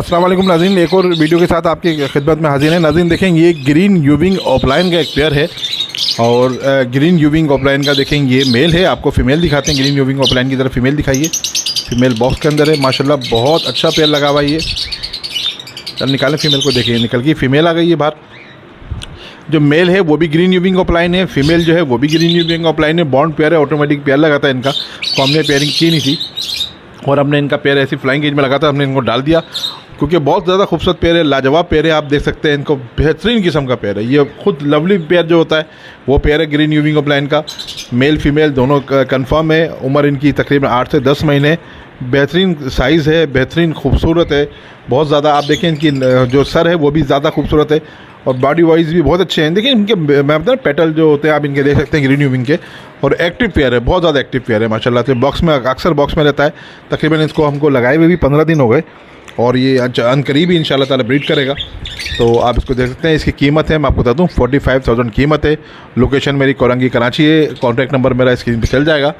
अस्सलाम वालेकुम नाज़रीन, एक और वीडियो के साथ आपकी खिदमत में हाजिर है। नाज़रीन देखें, ये ग्रीन यूविंग ऑफलाइन का एक पेयर है और ग्रीन यूविंग ऑफलाइन का देखें ये मेल है। आपको फ़ीमेल दिखाते हैं। ग्रीन यूविंग ऑफलाइन की तरफ फ़ीमेल दिखाइए। फ़ीमेल बॉक्स के अंदर है, माशाल्लाह बहुत अच्छा पेयर लगा हुआ है। ये चल निकालें फ़ीमेल को, देखिए निकल के फ़ीमेल आ गई है बाहर। जो मेल है वो भी ग्रीन यूविंग ऑफलाइन है, फ़ीमेल जो है वो भी ग्रीन यूविंग ऑफलाइन है। बॉन्ड पेयर है, ऑटोमेटिक पेयर लगाता है इनका, तो हमने पेयरिंग की नहीं थी और हमने इनका पेयर ऐसी फ्लाइंग केज में लगा था, हमने इनको डाल दिया क्योंकि बहुत ज़्यादा खूबसूरत पेयर है, लाजवाब पेयर है। आप देख सकते हैं इनको, बेहतरीन किस्म का पेयर है। ये खुद लवली पेयर जो होता है वो पेयर है ग्रीन यूविंग ऑफलाइन का। मेल फीमेल दोनों कंफर्म है। उम्र इनकी तकरीबन 8 से 10 महीने। बेहतरीन साइज़ है, बेहतरीन खूबसूरत है बहुत ज़्यादा। आप देखें इनकी जो सर है वो भी ज़्यादा खूबसूरत है और बॉडी वाइज भी बहुत अच्छे हैं। देखिए इनके मैं बता पेटल जो होते हैं आप इनके देख सकते हैं ग्रीन यूविंग के, और एक्टिव पेयर है, बहुत ज़्यादा एक्टिव पेयर है माशाल्लाह से। बॉक्स में अक्सर बॉक्स में रहता है। तकरीबन इसको हमको लगाए हुए भी 15 दिन हो गए और ये अनकरीब ही इंशाल्लाह ताला ब्रीड करेगा। तो आप इसको देख सकते हैं। इसकी कीमत है, मैं आपको बता दूँ 45,000 कीमत है। लोकेशन मेरी कोरंगी कराची है। कॉन्टैक्ट नंबर मेरा स्क्रीन पर चल जाएगा।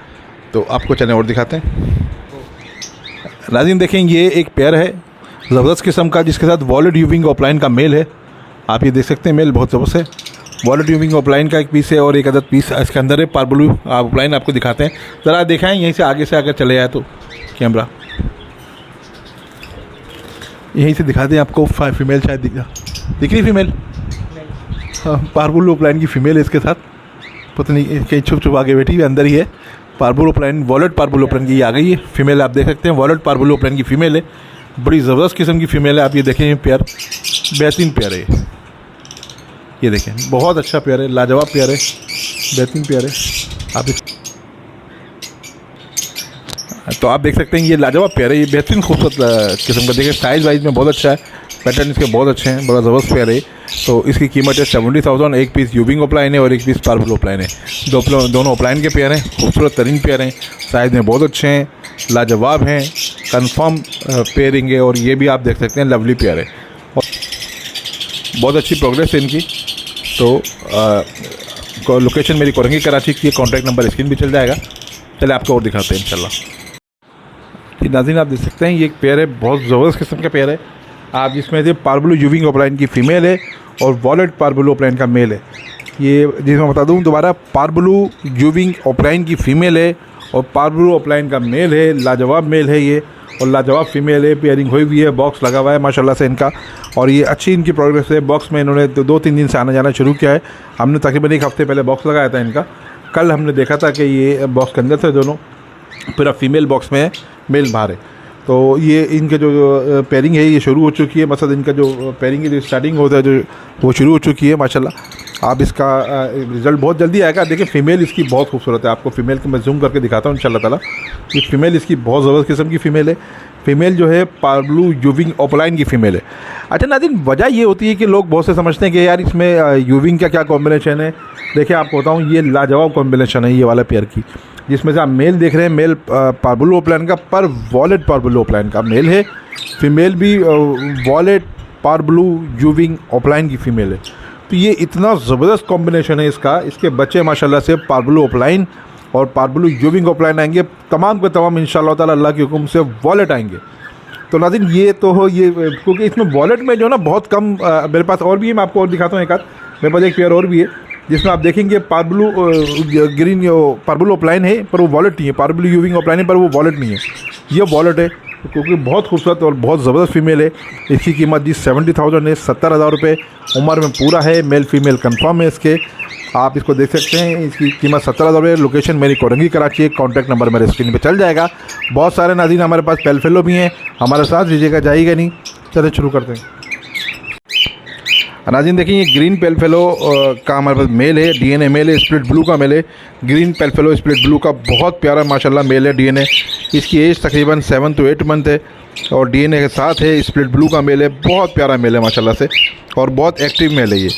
तो आपको चलें और दिखाते हैं। नाज़रीन देखें, ये एक पेयर है ज़बरदस्त किस्म का, जिसके साथ वॉलेट यूविंग ऑफलाइन का मेल है। आप ये देख सकते हैं, मेल बहुत ज़बरदस्त है। वॉलेट यूविंग ऑफलाइन का एक पीस है और एक अदद पीस इसके अंदर है पार्बलू ऑफलाइन। आपको दिखाते हैं, ज़रा दिखाएं यहीं से आगे से अगर चले जाए तो कैमरा यहीं से दिखा दें आपको। फीमेल शायद दिख रही फीमेल, हाँ पार्बलू ऑफलाइन की फ़ीमेल है इसके साथ। पता नहीं कहीं छुप आगे बैठी हुई, अंदर ही है। पार्बलू ऑफलाइन, वॉलेट पार्बलू ऑफलाइन की आ गई है फीमेल। आप देख सकते हैं वॉलेट पार्बलू ऑफलाइन की फ़ीमेल है। बड़ी ज़बरदस्त किस्म की फ़ीमेल है। आप ये देखें, पेयर बेहतरीन पेयर है। ये देखें बहुत अच्छा पेयर है, लाजवाब पेयर है, बेहतरीन पेयर है। तो आप देख सकते हैं ये लाजवाब पेयर है, ये बेहतरीन खूबसूरत किस्म का। देखिए साइज़ वाइज में बहुत अच्छा है, पैटर्न इसके बहुत अच्छे हैं, बड़ा ज़बरदस्त पेयर है। तो इसकी कीमत है 70,000। एक पीस यूविंग ऑफलाइन है और एक पीस पार्बल ऑफलाइन है। दोनों ऑफलाइन के पेयर हैं, खूबसूरत तरीन पेयर हैं, साइज़ में बहुत अच्छे हैं, लाजवाब हैं, कंफर्म पेयरिंग है। और ये भी आप देख सकते हैं लवली पेयर है, बहुत अच्छी प्रोग्रेस है इनकी। तो लोकेशन मेरी कोरंगी कराची की, कॉन्टैक्ट नंबर स्क्रीन भी चल जाएगा। चले आपको और दिखाते हैं इंशाल्लाह। नाज़रीन आप देख सकते हैं ये एक पेयर है, बहुत ज़बरदस्त किस्म का पेयर है। आप जिसमें से पार्बलू यूविंग ऑफलाइन की फ़ीमेल है और वॉलेट पार्बलू ऑफलाइन का मेल है। ये जिसमें बता दूं दोबारा, पार्बलू यूविंग ऑफलाइन की फ़ीमेल है और पार्बलू ऑफलाइन का मेल है। लाजवाब मेल है ये और लाजवाब फीमेल है। पेयरिंग हुई हुई है, बॉक्स लगा हुआ है माशाल्लाह से इनका, और ये अच्छी इनकी प्रोग्रेस है। बॉक्स में इन्होंने 2-3 दिन से आना जाना शुरू किया है। हमने तकरीबन 1 हफ़्ते पहले बॉक्स लगाया था इनका। कल हमने देखा था कि ये बॉक्स के अंदर थे दोनों, फिर अब फीमेल बॉक्स में है, मेल बाहर है। तो ये इनके जो पेयरिंग है ये शुरू हो चुकी है। मतलब इनका जो पेयरिंग की जो स्टार्टिंग होता है जो वो शुरू हो चुकी है माशाल्लाह। आप इसका रिज़ल्ट बहुत जल्दी आएगा। देखिए फ़ीमेल इसकी बहुत खूबसूरत है। आपको फ़ीमेल को मैं जूम करके दिखाता हूँ इंशाल्लाह ताला। ये फ़ीमेल इसकी बहुत ज़बरदस्त किस्म की फ़ीमेल है। फ़ीमेल जो है पार्बलू यूविंग ऑफलाइन की फ़ीमेल है। अच्छा नाज़रीन, वजह ये होती है कि लोग बहुत से समझते हैं कि यार इसमें यूविंग का क्या कॉम्बिनेशन है। देखिए आपको बताऊँ, ये लाजवाब कॉम्बिनेशन है ये वाला पेयर की, जिसमें से आप मेल देख रहे हैं, मेल पार्बलू ऑफलाइन का पर वॉलेट पार्बलू ऑफलाइन का मेल है। फीमेल भी वॉलेट पार्बलू यूविंग ऑफलाइन की फ़ीमेल है। तो ये इतना ज़बरदस्त कॉम्बिनेशन है इसका। इसके बच्चे माशाल्लाह से पार्बलू ऑफलाइन और पार्बलू यूविंग ऑफलाइन आएंगे, तमाम के तमाम इंशाल्लाह ताला अल्लाह के हुक्म से वॉलेट आएंगे। तो नाज़रीन ये तो हो ये, क्योंकि इसमें वॉलेट में जो ना बहुत कम मेरे पास और भी है, मैं आपको और दिखाता हूँ एक आध। मेरे पास एक पेयर और भी है जिसमें आप देखेंगे पार्बलू ग्रीन पार्बलू ऑफलाइन है पर वो वॉलेट नहीं है, पार्बलू यूविंग ऑफलाइन है पर वो वॉलेट नहीं है, ये वॉलेट है। क्योंकि बहुत खूबसूरत और बहुत ज़बरदस्त फीमेल है। इसकी कीमत जी 70,000 है, 70,000 रुपये। उम्र में पूरा है, मेल फीमेल कंफर्म है इसके। आप इसको देख सकते हैं, इसकी कीमत 70,000 है। लोकेशन मेरी कोरंगी कराची है। कॉन्टैक्ट नंबर मेरे स्क्रीन पे चल जाएगा। बहुत सारे नाज़रीन हमारे पास पेल फेलो भी हैं, हमारे साथ दीजिएगा, जाइएगा नहीं। चलिए शुरू करते हैं। नाज़रीन देखिए, ये ग्रीन पेल फेलो का हमारे पास मेल है, डीएनए मेल है, स्प्लिट ब्लू का मेल है। ग्रीन पेल फेलो स्प्लिट ब्लू का बहुत प्यारा माशाल्लाह मेल है, डीएनए। इसकी एज तकरीबन 7 to 8 मंथ है और डीएनए के साथ है। स्प्लिट ब्लू का मेल है, बहुत प्यारा मेल है माशाल्लाह से और बहुत एक्टिव मेल है ये।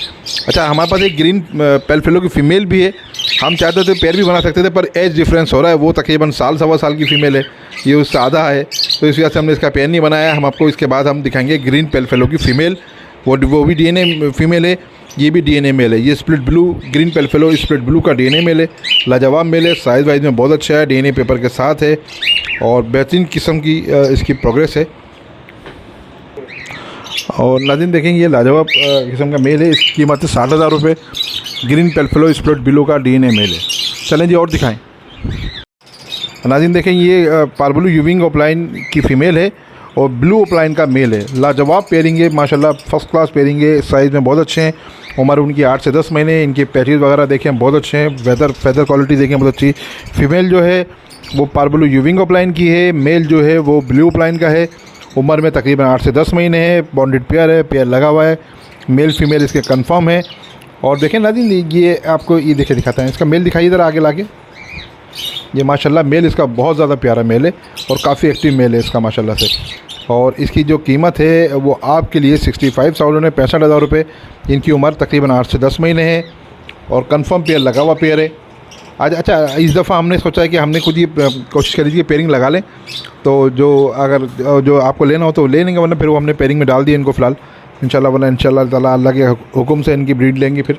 अच्छा, हमारे पास एक ग्रीन पेल फेलो की फ़ीमेल भी है। हम चाहते थे पेयर भी बना सकते थे पर एज डिफरेंस हो रहा है। वो तकरीबन साल सवा साल की फ़ीमेल है, ये उससे आधा है, तो इस वजह से हमने इसका पेयर नहीं बनाया। हम आपको इसके बाद हम दिखाएंगे ग्रीन पेल फेलो की फ़ीमेल, वो भी डीएनए फीमेल है, ये भी डीएनए मेल है। ये स्प्लिट ब्लू ग्रीन पेल फेलो स्प्लिट ब्लू का डीएनए मेल है, लाजवाब मेल है, साइज़ वाइज में बहुत अच्छा है, डीएनए पेपर के साथ है और बेहतरीन किस्म की इसकी प्रोग्रेस है। और नाज़रीन देखेंगे ये लाजवाब किस्म का मेल है। इसकी कीमत है 60,000 रुपये। ग्रीन पेल्फलो स्प्लिट बिलो का DNA मेल है। चलें जी और दिखाएं। नाज़रीन देखें ये पार्बलू यूविंग ऑफलाइन की फ़ीमेल है और ब्लू ऑफलाइन का मेल है। लाजवाब पेयरिंग है माशाल्लाह, फ़र्स्ट क्लास पेयरिंग है। साइज़ में बहुत अच्छे हैं। उम्र उनकी 8 से 10 महीने। इनके पैचेज़ वगैरह देखें बहुत अच्छे हैं। फैदर क्वालिटी देखें बहुत अच्छी। फ़ीमेल जो है वो पार्बलू यूविंग ऑफलाइन की है। मेल जो है वो ब्लू ऑफलाइन का है। उम्र में तकरीबन 8 से 10 महीने है। बॉन्डेड पेयर है, पेयर लगा हुआ है। मेल फीमेल इसके कंफर्म है। और देखें नाज़रीन ये आपको ये देखे दिखाता है। इसका मेल दिखाइए इधर आगे लाके। ये माशाल्लाह मेल इसका बहुत ज़्यादा प्यारा मेल है और काफ़ी एक्टिव मेल है इसका माशाल्लाह से। और इसकी जो कीमत है वो आपके लिए 65,000 है, 65,000 रुपये। इनकी उम्र तकरीबन 8 से 10 महीने है और कंफर्म पेयर लगा हुआ पेयर है। आज अच्छा इस दफ़ा हमने सोचा है कि हमने खुद ही कोशिश करी थी कि पेयरिंग लगा लें, तो जो आपको लेना हो तो ले लेंगे, वरना फिर वो हमने पेयरिंग में डाल दिया इनको फ़िलहाल इंशाल्लाह। वरना इंशाल्लाह ताला अल्लाह के हुक्म से इनकी ब्रीड लेंगे। फिर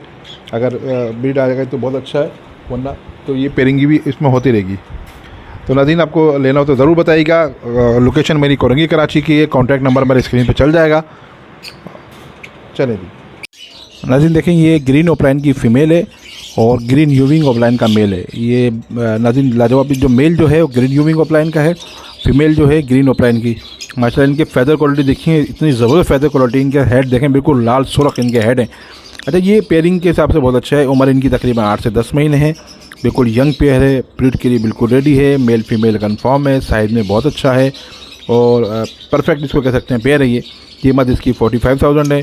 अगर ब्रीड आ जाएगा तो बहुत अच्छा है, वरना तो ये पेयरिंग भी इसमें होती रहेगी। तो नाज़रीन आपको लेना हो तो ज़रूर बताइएगा। लोकेशन मेरी कोरंगी कराची की है। कॉन्टैक्ट नंबर मेरे स्क्रीन पे चल जाएगा। चलें जी नाज़रीन देखें ये ग्रीन ऑफलाइन की फ़ीमेल है और ग्रीन यूविंग ऑफलाइन का मेल है। ये नाज़रीन लाजवाब जो मेल जो है वो ग्रीन यूविंग ऑफलाइन का है। फ़ीमेल जो है ग्रीन ऑफलाइन की। माशाल्लाह इनके फ़ैदर क्वालिटी देखिए, इतनी ज़बरदस्त फ़ैदर क्वालिटी। इनके हेड देखें बिल्कुल लाल सुर्ख इनके हेड हैं। अच्छा ये पेयरिंग के हिसाब से बहुत अच्छा है। उम्र इनकी तकरीबन 8 से 10 महीने है। बिल्कुल यंग पेयर है। ब्रीड के लिए बिल्कुल रेडी है। मेल फीमेल कन्फर्म है। साइज़ में बहुत अच्छा है और परफेक्ट इसको कह सकते हैं पेयर है ये। कीमत इसकी 45,000 है।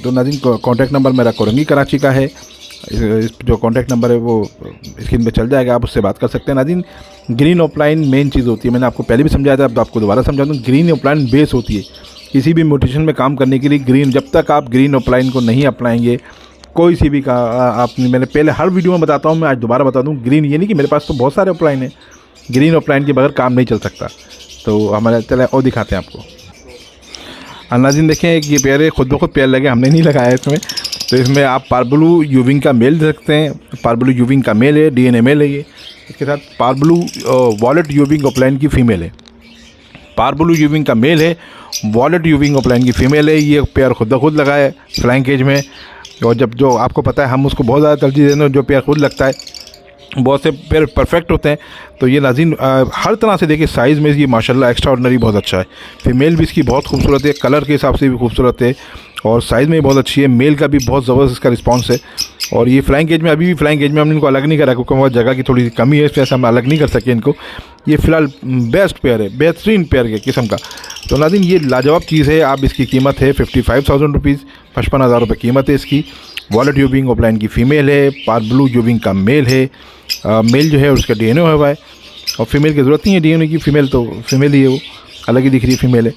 तो नाज़रीन कॉन्टैक्ट नंबर मेरा कोरंगी कराची का है। इस जो कॉन्टैक्ट नंबर है वो स्क्रीन पे चल जाएगा, आप उससे बात कर सकते हैं। नाज़रीन ग्रीन ऑफलाइन मेन चीज़ होती है। मैंने आपको पहले भी समझाया था, अब आपको दोबारा समझा दूँ। ग्रीन ऑफलाइन बेस होती है किसी भी म्यूटेशन में काम करने के लिए। ग्रीन जब तक आप ग्रीन ऑफलाइन को नहीं अपनाएंगे कोई सी भी का आपने, मैंने पहले हर वीडियो में बताता हूँ, मैं आज दोबारा बता दूँ। ग्रीन ये नहीं कि मेरे पास तो बहुत सारे ऑफलाइन है, ग्रीन ऑफलाइन के बगैर काम नहीं चल सकता। तो हमारे चले और दिखाते हैं आपको। नाज़रीन देखें एक ये पेयर है, खुद ब खुद पेयर लगे, हमने नहीं लगाया इसमें। तो इसमें आप पार्बलू यूविंग का मेल देख सकते हैं। पार्बलू यूविंग का मेल है, DNA मेल है ये। इसके साथ पार्बलू वॉलेट यूविंग ऑफलाइन की फ़ीमेल है। पार्बलू यूविंग का मेल है, वॉलेट यूविंग ऑफलाइन की फ़ीमेल है। ये पेयर खुद ब खुद लगा है फ्लाइंग केज में। और जब जो आपको पता है हम उसको बहुत ज़्यादा तरजीह देते हैं, जो पेयर खुद लगता है। बहुत से पेयर परफेक्ट होते हैं। तो ये नाज़रीन हर तरह से देखिए, साइज़ में ये माशाल्लाह एक्स्ट्रा ऑर्डिनरी बहुत अच्छा है। फीमेल भी इसकी बहुत खूबसूरत है, कलर के हिसाब से भी खूबसूरत है और साइज़ में भी बहुत अच्छी है। मेल का भी बहुत ज़बरदस्त इसका रिस्पांस है। और ये फ्लाइंग केज में, अभी भी फ्लाइंग केज में हमने इनको अलग नहीं करा क्योंकि बहुत जगह की थोड़ी सी कमी है, इस वजह से हम अलग नहीं कर सके इनको। ये फ़िलहाल बेस्ट पेयर है, बेहतरीन पेयर के किस्म का। तो नाज़रीन ये लाजवाब चीज़ है। आप इसकी कीमत है 55,000 रुपीज़, 55,000 रुपये कीमत है इसकी। वॉलेट यूविंग ऑफलाइन की फ़ीमेल है, पार्बलू यूविंग का मेल है। मेल जो है उसका DNA हुआ है और फीमेल की ज़रूरत नहीं है DNA की। फ़ीमेल तो फीमेल ही है, वो अलग ही दिख रही है फीमेल है।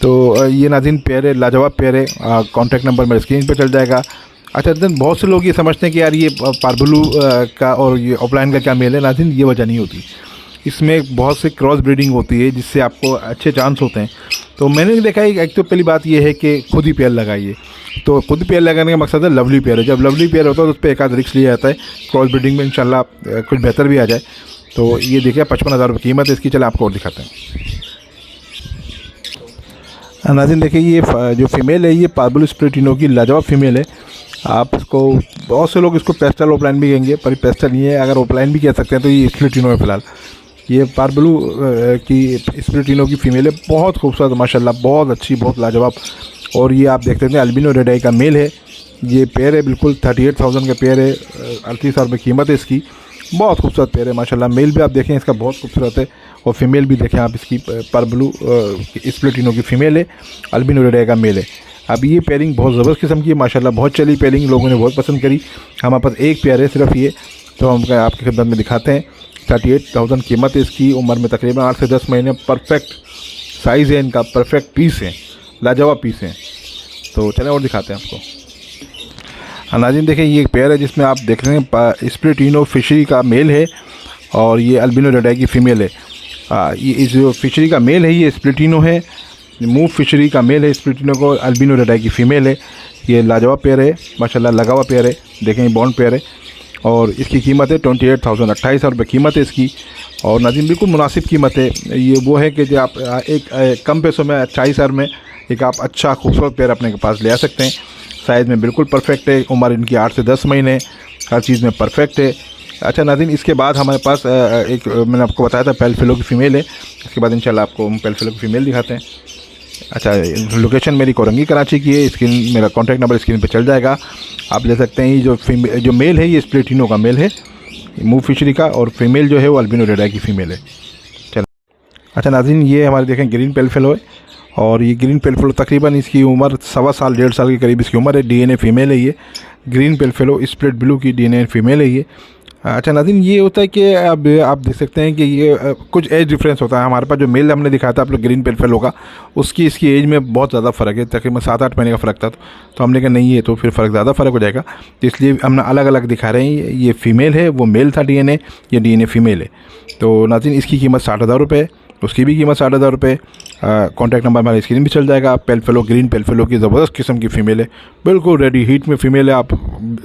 तो ये नाज़रीन पेयर है, लाजवाब पेयर है। कॉन्टैक्ट नंबर मेरे स्क्रीन पे चल जाएगा। अच्छा दिन बहुत से लोग ये समझते हैं कि यार ये पार्बलू का और ये ऑफलाइन का क्या मेल है। नाज़रीन ये वजह नहीं होती, इसमें बहुत से क्रॉस ब्रीडिंग होती है जिससे आपको अच्छे चांस होते हैं। तो मैंने देखा है एक तो पहली बात ये है कि खुद ही पेयर लगाइए। तो खुद पेयर लगाने का मकसद है लवली पेयर है। जब लवली पेयर होता है तो उस पर एक आध रिस्क लिया जाता है, क्रॉस ब्रीडिंग में इंशाल्लाह कुछ बेहतर भी आ जाए। तो ये देखिए 55,000 रुपये कीमत है इसकी। चले आपको और दिखाते हैं। नाज़रीन देखिए ये जो फीमेल है ये पार्बलू स्प्लिटिनो की लाजवाब फीमेल है। आप इसको, बहुत से लोग इसको पेस्टल ऑफलाइन भी कहेंगे, पर पेस्टल नहीं है। अगर ऑफलाइन भी कह सकते हैं तो ये स्प्लिटिनो है फ़िलहाल। ये पार्बलू की स्प्लिटिनो की फ़ीमेल है, बहुत खूबसूरत माशाल्लाह, बहुत अच्छी, बहुत लाजवाब। और ये आप देख सकते हैं अल्बिनो रेड आई का मेल है। ये पेयर है बिल्कुल 38,000 का पेयर है, 38,000 रुपये कीमत है इसकी। बहुत खूबसूरत पेयर है माशाल्लाह। मेल भी आप देखें इसका बहुत खूबसूरत है और फीमेल भी देखें आप इसकी। पार्बलू स्प्लिटिनो की फ़ीमेल है, अल्बिनो रेड आई का मेल है। अब ये पेयरिंग बहुत ज़बरदस्त किस्म की है माशाल्लाह, बहुत चली पेयरिंग, लोगों ने बहुत पसंद करी। हमारे पास एक पेयर है सिर्फ ये, तो हम आपकी खिदमत में दिखाते हैं। 38,000 कीमत है इसकी। उम्र में तकरीबन 8 से 10 महीने। परफेक्ट साइज़ है इनका, परफेक्ट पीस है, लाजवाब पीस हैं। तो चलें और दिखाते हैं आपको। नाज़रीन देखें ये एक पेयर है जिसमें आप देख रहे हैं स्प्लिटिनो फिशरी का मेल है और ये अल्बिनो रेड आई की फ़ीमेल है। ये इस जो फिशरी का मेल है ये स्प्लिटिनो है। मूव फिशरी का मेल है स्प्लिटिनो को, अल्बिनो रेड आई की फ़ीमेल है। ये लाजवाब पेयर है माशाल्लाह, लगा हुआ पेयर है। देखें ये बॉन्ड पेयर है और इसकी कीमत है 28,000, 28,000 रुपये कीमत है इसकी। और नाज़रीन बिल्कुल मुनासिब कीमत है। ये वो है कि जो आप एक कम पैसों में 28,000 में एक आप अच्छा खूबसूरत पेयर अपने के पास ले आ सकते हैं। साइज़ में बिल्कुल परफेक्ट है, उम्र इनकी 8 से 10 महीने, हर चीज़ में परफेक्ट है। अच्छा नाज़रीन, इसके बाद हमारे पास एक मैंने आपको बताया था पेल फेलो की फ़ीमेल है। इसके बाद इंशाल्लाह आपको हम पेल फेलो की फ़ीमेल दिखाते हैं। अच्छा, लोकेशन मेरी कोरंगी कराची की है। स्क्रीन मेरा कॉन्टैक्ट नंबर स्क्रीन पे चल जाएगा, आप ले सकते हैं। ये जो मेल है ये स्प्लिटिनो का मेल है, मूव फिशरी का, और फीमेल जो है वो अल्बिनो रेड आई की फ़ीमेल है। चलो अच्छा नाज़रीन, ये हमारे देखें ग्रीन पेल फेलो है, और ये ग्रीन पेल फेलो तकरीबन इसकी उम्र 1.25 साल 1.5 साल के करीब इसकी उम्र है। डीएनए फ़ीमेल है ये। ग्रीन पेल फेलो स्प्लिट ब्लू की डीएनए फ़ीमेल है ये। अच्छा नाज़रीन, ये होता है कि अब आप देख सकते हैं कि ये कुछ एज डिफरेंस होता है। हमारे पास जो मेल हमने दिखाया था आप लोग ग्रीन पेल फेलो का, उसकी इसकी एज में बहुत ज़्यादा फ़र्क है, तकरीबन 7-8 महीने का फ़र्क था। तो हमने कहा नहीं, ये तो फिर ज़्यादा फ़र्क हो जाएगा, तो इसलिए हमने अलग अलग दिखा रहे हैं। ये फ़ीमेल है, वो मेल था डीएनए, ये डीएनए फ़ीमेल है। तो नाज़रीन, इसकी कीमत 60,000 रुपये है, उसकी भी कीमत 60,000 रुपये। कॉन्टैक्ट नंबर हमारे स्क्रीन भी चल जाएगा। पेल फेलो ग्रीन पेल फेलो की ज़बरदस्त किस्म की फ़ीमेल है, बिल्कुल रेडी हीट में फ़ीमेल है।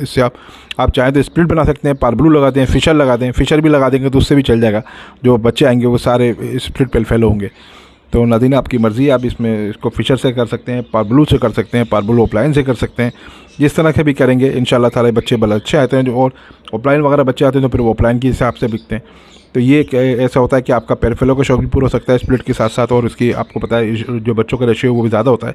इससे आप चाहें तो स्प्लिट बना सकते हैं, पारब्लू लगाते हैं, फिशर लगाते हैं, फिशर भी लगा देंगे तो उससे भी चल जाएगा। जो बच्चे आएंगे वो सारे स्प्लिट पेल फेलो होंगे। तो नाज़रीन, आपकी मर्ज़ी है, आप इसको फिशर से कर सकते हैं, पारब्लू से कर सकते हैं, पारब्लू ऑफलाइन से कर सकते हैं, जिस तरह के भी करेंगे इंशाल्लाह ताला बच्चे बड़े अच्छे आते हैं। जो और ऑफलाइन वगैरह बच्चे आते हैं तो फिर वो ऑफलाइन के हिसाब से बिकते हैं। तो ये ऐसा होता है कि आपका पेल फेलो का शौक भी पूरा हो सकता है स्प्लिट के साथ साथ, और इसकी आपको पता है जो बच्चों का रेशियो वो भी ज़्यादा होता है,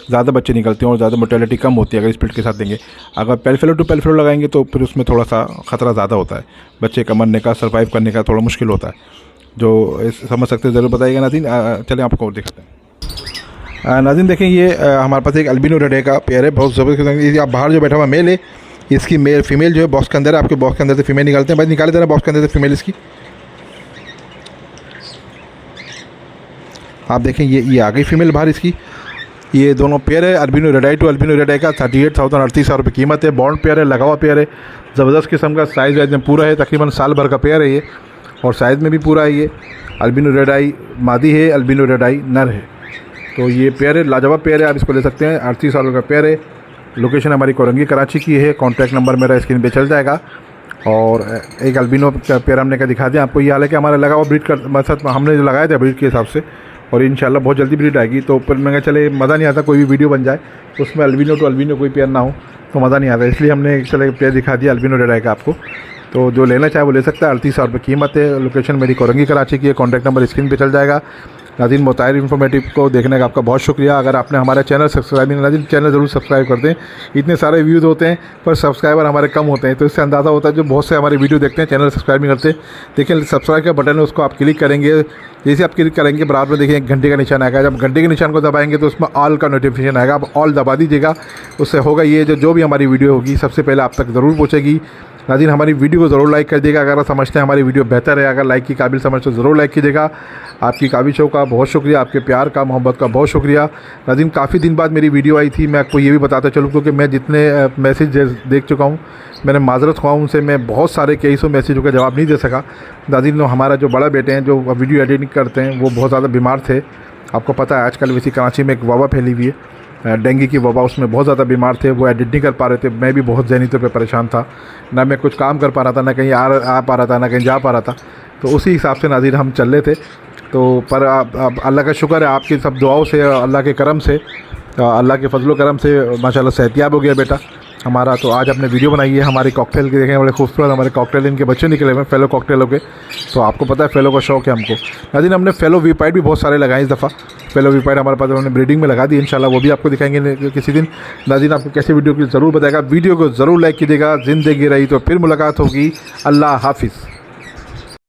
ज़्यादा बच्चे निकलते हैं और ज़्यादा मोर्टेलिटी कम होती है अगर स्प्लिट के साथ देंगे। अगर पेल फेलो टू पेल फेलो लगाएंगे तो फिर उसमें थोड़ा सा ख़तरा ज़्यादा होता है, बच्चे का मरने का, सर्वाइव करने का थोड़ा मुश्किल होता है। जो समझ सकते हैं ज़रूर बताइएगा नाज़रीन। चलें आपको और दिखाते हैं। नाज़रीन देखें, ये हमारे पास एक अल्बिनो रेड आई का पेयर है, बहुत ज़बरदस्त। आप बाहर जो बैठा हुआ मेल है, इसकी फीमेल जो है बॉक्स के अंदर है। आपके बॉक्स के अंदर से फीमेल निकालते हैं, भाई निकाले देना बॉक्स के अंदर से फीमेल इसकी। आप देखें, ये आ गई फीमेल बाहर इसकी। ये दोनों पेयर है, albino red eye to albino red eye का 38,000 38,000 रुपये कीमत है। बॉन्ड पेयर है, लगा हुआ पेयर है, ज़बरदस्त किस्म का। साइज़ वाइज में पूरा है, तकरीबन साल भर का पेयर है ये, और साइज़ में भी पूरा है ये। अल्बिनो रेड आई मादी है, अल्बिनो रेड आई नर है। तो ये पेयर है, लाजवाब पेयर है, आप इसको ले सकते हैं। 38 का पेयर है। लोकेशन हमारी कोरंगी कराची की है। कॉन्टैक्ट नंबर मेरा स्क्रीन पे चल जाएगा। और एक अल्बिनो का पेयर हमने क्या दिखा दिया आपको। ये हालांकि हमारा लगा हुआ ब्रीड का मतलब हमने जो लगाया था ब्रीड के हिसाब से, और इंशाल्लाह बहुत जल्दी ब्रीड आएगी। तो फिर मैं चले मज़ा नहीं आता कोई भी वीडियो बन जाए तो उसमें अल्बिनो टू अल्बिनो कोई पेयर ना हो तो मज़ा नहीं आता, इसलिए हमने चले पेयर दिखा दिया अल्बिनो रेड आई का आपको। तो जो लेना चाहे वो ले सकता है। 38,000 रुपये कीमत है। लोकेशन मेरी कोरंगी कराची की है। कॉन्टैक्ट नंबर स्क्रीन पे चल जाएगा। नाज़रीन, मुताहिर इन्फॉर्मेटिव को देखने का आपका बहुत शुक्रिया। अगर आपने हमारा चैनल सब्सक्राइब नहीं, नाज़रीन चैनल ज़रूर सब्सक्राइब कर दें। इतने सारे व्यूज़ होते हैं पर सब्सक्राइबर हमारे कम होते हैं, तो इससे अंदाज़ा होता है जो बहुत से हमारे वीडियो देखते हैं चैनल सब्सक्राइब नहीं करते। देखिए सब्सक्राइब का बटन है, उसको आप क्लिक करेंगे। जैसे आप क्लिक करेंगे बराबर में देखिए एक घंटे का निशान आएगा। जब घंटे के निशान को दबाएंगे तो उसमें ऑल का नोटिफिकेशन आएगा, आप ऑल दबा दीजिएगा। उससे होगा ये जो भी हमारी वीडियो होगी सबसे पहले आप तक ज़रूर पहुँचेगी। नाज़रीन, हमारी वीडियो को ज़रूर लाइक कर दीजिएगा अगर आप समझते हैं हमारी वीडियो बेहतर है। अगर लाइक की काबिल समझते हो ज़रूर लाइक कीजिएगा। आपकी काबिशों का बहुत शुक्रिया, आपके प्यार का, मोहब्बत का बहुत शुक्रिया। नाज़रीन, काफ़ी दिन बाद मेरी वीडियो आई थी। मैं आपको ये भी बताता चलूँ क्योंकि मैं जितने मैसेज देख चुका हूँ, मैंने माजरत हुआ उनसे, मैं बहुत सारे कई सौ मैसेजों का जवाब नहीं दे सका। नाज़रीन, हमारा जो बड़ा बेटे हैं जो वीडियो एडिटिंग करते हैं वो बहुत ज़्यादा बीमार थे। आपको पता है आजकल वैसी कराची में एक वबा फैली हुई है, डेंगू की वबा, उसमें बहुत ज़्यादा बीमार थे। वो एडिट नहीं कर पा रहे थे। मैं भी बहुत ज़हनी तौर पे परेशान था, ना मैं कुछ काम कर पा रहा था, ना कहीं आ पा रहा था, ना कहीं जा पा रहा था। तो उसी हिसाब से नाज़रीन हम चल रहे थे। तो पर अल्लाह का शुक्र है, आपकी सब दुआओं से, अल्लाह के करम से, अल्लाह के फजलो करम से माशाल्लाह सेहतियाब हो गया बेटा हमारा। तो आज आपने वीडियो बनाई है हमारी कॉकटेल की, देखें बड़े खूबसूरत हमारे कॉकटेल, इनके बच्चे निकले हुए फेलो कॉकटेलों के। तो आपको पता है फेलो का शौक़ है हमको। नाज़रीन, हमने फेलो वीपाइट भी बहुत सारे लगाए इस दफ़ा। फेलो वीपाइट हमारे पास उन्होंने ब्रीडिंग में लगा दी, इंशाल्लाह वो भी आपको दिखाएंगे किसी दिन। नाज़रीन, आपको कैसे वीडियो की ज़रूर बताएगा। वीडियो को ज़रूर लाइक कीजिएगा। ज़िंदगी रही तो फिर मुलाकात होगी। अल्लाह हाफिज़।